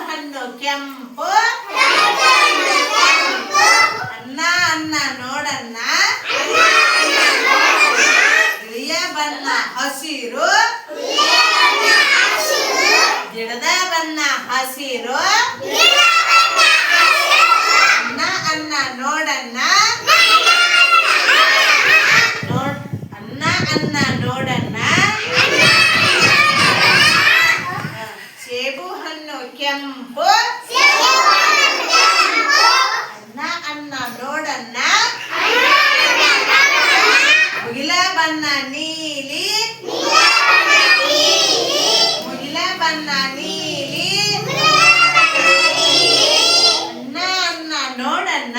ಹಣ್ಣು ಕೆಂಪು ಅನ್ನ ಅನ್ನ ನೋಡನ್ನ ಗಿಳಿಯ ಬಣ್ಣ ಹಸಿರು ಗಿಡದ ಬಣ್ಣ ಹಸಿರು ಅನ್ನ ಅನ್ನ ನೋಡನ್ನ ಅನ್ನ ಅನ್ನ ನೋಡನ್ನ ಸೇಬು ಹಣ್ಣು ಕೆಂಪು ಅನ್ನ ಅನ್ನ ನೋಡನ್ನ ಮುಗಿಲ ಬಣ್ಣ ನೀಲಿ ಮುಗಿಲ ಬಣ್ಣ ನೀಲಿ ಅನ್ನ ಅನ್ನ ನೋಡನ್ನ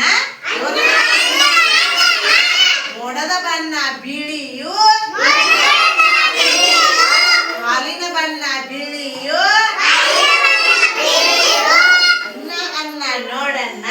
ಮೋಡದ ಬಣ್ಣ ಬಿಳಿಯು ಹಾಲಿನ ಬಣ್ಣ ಬಿಳಿಯು ಅನ್ನ ಅನ್ನ ನೋಡನ್ನ